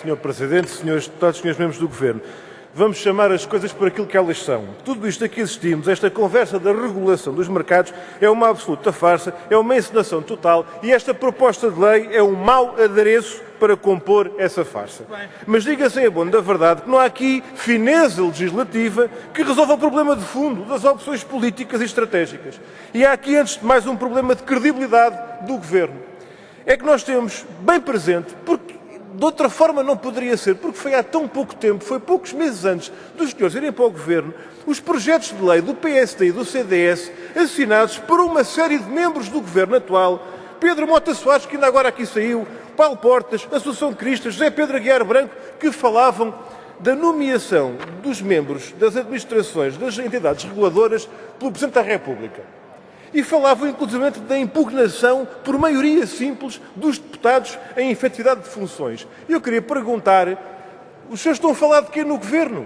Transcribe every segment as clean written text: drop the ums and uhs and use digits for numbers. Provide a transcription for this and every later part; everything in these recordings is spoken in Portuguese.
Sr. Presidente, Srs. Deputados, Srs. Membros do Governo. Vamos chamar as coisas por aquilo que elas são. Tudo isto a que assistimos, esta conversa da regulação dos mercados, é uma absoluta farsa, é uma encenação total e esta proposta de lei é um mau adereço para compor essa farsa. Mas diga-se em abono da verdade que não há aqui fineza legislativa que resolva o problema de fundo das opções políticas e estratégicas. E há aqui, antes de mais, um problema de credibilidade do Governo. É que nós temos bem presente, porque de outra forma não poderia ser, porque foi há tão pouco tempo, foi poucos meses antes dos senhores irem para o Governo, os projetos de lei do PSD e do CDS assinados por uma série de membros do Governo atual, Pedro Mota Soares, que ainda agora aqui saiu, Paulo Portas, Assunção de Cristas, José Pedro Aguiar Branco, que falavam da nomeação dos membros das administrações das entidades reguladoras pelo Presidente da República. E falavam, inclusive, da impugnação por maioria simples dos deputados em efetividade de funções. E eu queria perguntar, os senhores estão a falar de quê no Governo?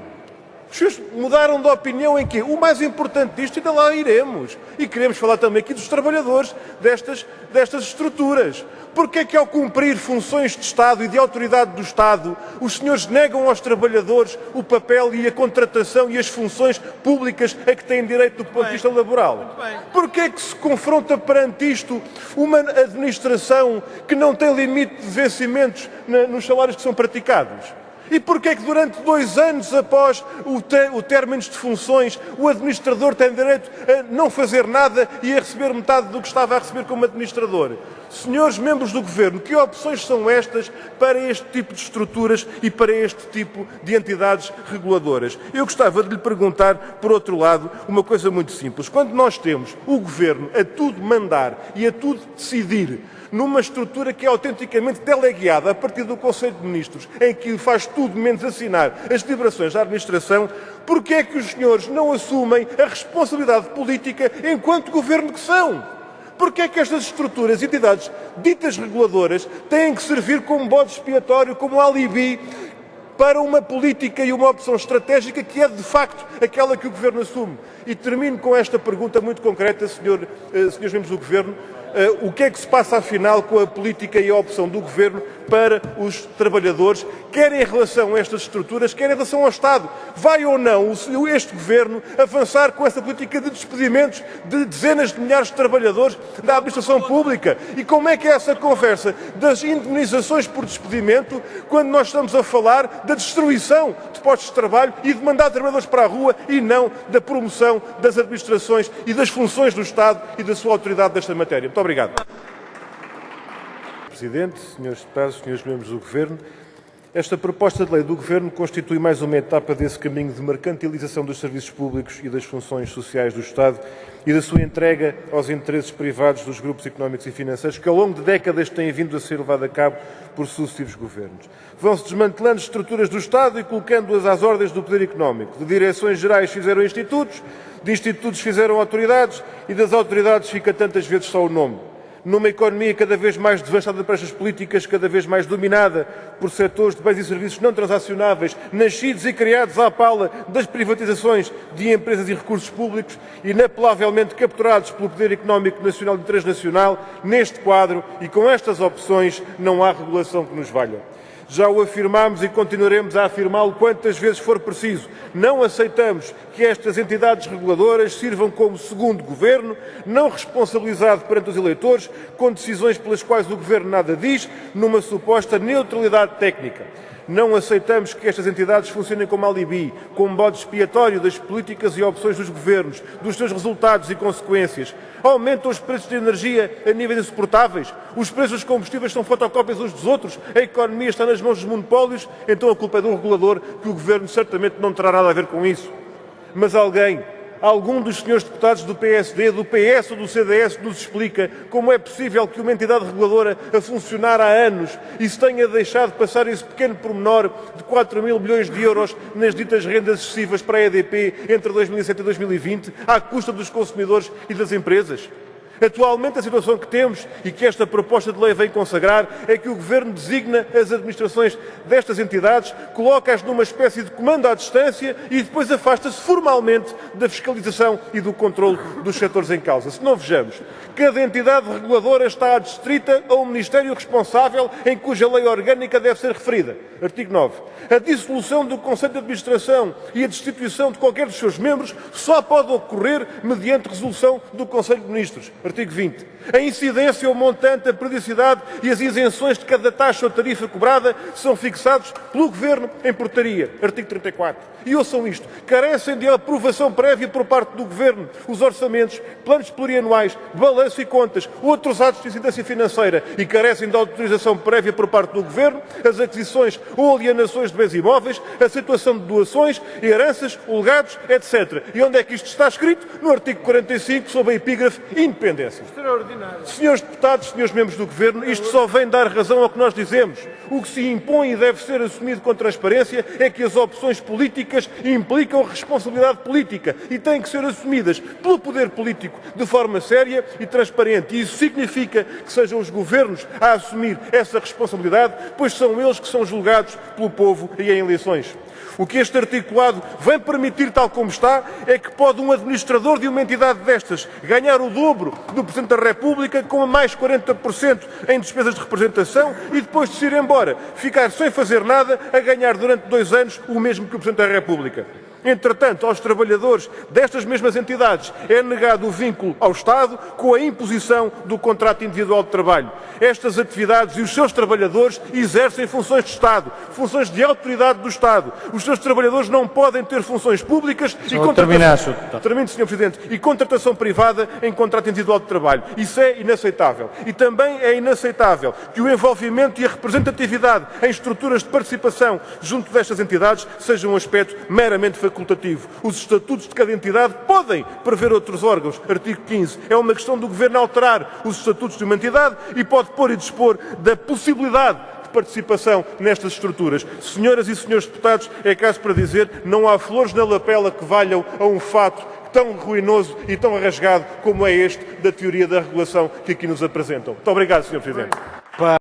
Os senhores mudaram de opinião em quê? O mais importante disto, ainda lá iremos. E queremos falar também aqui dos trabalhadores destas estruturas. Porque é que, ao cumprir funções de Estado e de autoridade do Estado, os senhores negam aos trabalhadores o papel e a contratação e as funções públicas a que têm direito do ponto de vista laboral? Porque é que se confronta perante isto uma administração que não tem limite de vencimentos nos salários que são praticados? E porquê é que durante 2 anos após o término de funções o administrador tem direito a não fazer nada e a receber metade do que estava a receber como administrador? Senhores membros do Governo, que opções são estas para este tipo de estruturas e para este tipo de entidades reguladoras? Eu gostava de lhe perguntar, por outro lado, uma coisa muito simples. Quando nós temos o Governo a tudo mandar e a tudo decidir, numa estrutura que é autenticamente teleguiada a partir do Conselho de Ministros, em que faz tudo menos assinar as deliberações da administração, porque é que os senhores não assumem a responsabilidade política enquanto Governo que são? Porque é que estas estruturas e entidades ditas reguladoras têm que servir como bode expiatório, como alibi, para uma política e uma opção estratégica que é, de facto, aquela que o Governo assume? E termino com esta pergunta muito concreta, senhores membros do Governo. O que é que se passa, afinal, com a política e a opção do Governo para os trabalhadores, quer em relação a estas estruturas, quer em relação ao Estado? Vai ou não este Governo avançar com essa política de despedimentos de dezenas de milhares de trabalhadores da administração pública? E como é que é essa conversa das indemnizações por despedimento quando nós estamos a falar da destruição de postos de trabalho e de mandar trabalhadores para a rua e não da promoção das administrações e das funções do Estado e da sua autoridade nesta matéria? Muito obrigado. Presidente, Srs. Deputados, Srs. Membros do Governo, esta proposta de lei do Governo constitui mais uma etapa desse caminho de mercantilização dos serviços públicos e das funções sociais do Estado e da sua entrega aos interesses privados dos grupos económicos e financeiros que ao longo de décadas têm vindo a ser levado a cabo por sucessivos governos. Vão-se desmantelando estruturas do Estado e colocando-as às ordens do poder económico. De direções gerais fizeram institutos, de institutos fizeram autoridades e das autoridades fica tantas vezes só o nome. Numa economia cada vez mais devastada para estas políticas, cada vez mais dominada por setores de bens e serviços não transacionáveis, nascidos e criados à pala das privatizações de empresas e recursos públicos, inapelavelmente capturados pelo poder económico nacional e transnacional, neste quadro e com estas opções não há regulação que nos valha. Já o afirmámos e continuaremos a afirmá-lo quantas vezes for preciso. Não aceitamos que estas entidades reguladoras sirvam como segundo governo, não responsabilizado perante os eleitores, com decisões pelas quais o Governo nada diz, numa suposta neutralidade técnica. Não aceitamos que estas entidades funcionem como alibi, como bode expiatório das políticas e opções dos governos, dos seus resultados e consequências. Aumentam os preços de energia a níveis insuportáveis, os preços dos combustíveis são fotocópias uns dos outros, a economia está nas mãos dos monopólios, então a culpa é de um regulador que o Governo certamente não terá nada a ver com isso. Mas algum dos senhores deputados do PSD, do PS ou do CDS nos explica como é possível que uma entidade reguladora a funcionar há anos e se tenha deixado passar esse pequeno pormenor de 4 mil milhões de euros nas ditas rendas excessivas para a EDP entre 2007 e 2020, à custa dos consumidores e das empresas? Atualmente, a situação que temos e que esta proposta de lei vem consagrar é que o Governo designa as administrações destas entidades, coloca-as numa espécie de comando à distância e depois afasta-se formalmente da fiscalização e do controle dos setores em causa. Se não vejamos, cada entidade reguladora está adstrita a um Ministério responsável em cuja lei orgânica deve ser referida. Artigo 9. A dissolução do Conselho de Administração e a destituição de qualquer dos seus membros só pode ocorrer mediante resolução do Conselho de Ministros. Artigo 20. A incidência, o montante, a periodicidade e as isenções de cada taxa ou tarifa cobrada são fixados pelo Governo em portaria. Artigo 34. E ouçam isto. Carecem de aprovação prévia por parte do Governo os orçamentos, planos plurianuais, balanço e contas, outros atos de incidência financeira e carecem de autorização prévia por parte do Governo as aquisições ou alienações de bens imóveis, a situação de doações, heranças, legados, etc. E onde é que isto está escrito? No artigo 45, sob a epígrafe Independência. Extraordinário. Senhores deputados, senhores membros do Governo, isto só vem dar razão ao que nós dizemos. O que se impõe e deve ser assumido com transparência é que as opções políticas implicam responsabilidade política e têm que ser assumidas pelo poder político de forma séria e transparente. E isso significa que sejam os governos a assumir essa responsabilidade, pois são eles que são julgados pelo povo e em eleições. O que este articulado vem permitir, tal como está, é que pode um administrador de uma entidade destas ganhar o dobro do Presidente da República com mais 40% em despesas de representação e depois de se ir embora, ficar sem fazer nada a ganhar durante 2 anos o mesmo que o Presidente da República. Entretanto, aos trabalhadores destas mesmas entidades é negado o vínculo ao Estado com a imposição do contrato individual de trabalho. Estas atividades e os seus trabalhadores exercem funções de Estado, funções de autoridade do Estado. Os seus trabalhadores não podem ter funções públicas Termino, Sr. Presidente, e contratação privada em contrato individual de trabalho. Isso é inaceitável. E também é inaceitável que o envolvimento e a representatividade em estruturas de participação junto destas entidades seja um aspecto meramente facultativo. Os estatutos de cada entidade podem prever outros órgãos. Artigo 15. É uma questão do Governo alterar os estatutos de uma entidade e pode pôr e dispor da possibilidade de participação nestas estruturas. Senhoras e senhores deputados, é caso para dizer, não há flores na lapela que valham a um fato tão ruinoso e tão rasgado como é este da teoria da regulação que aqui nos apresentam. Muito obrigado, Sr. Presidente.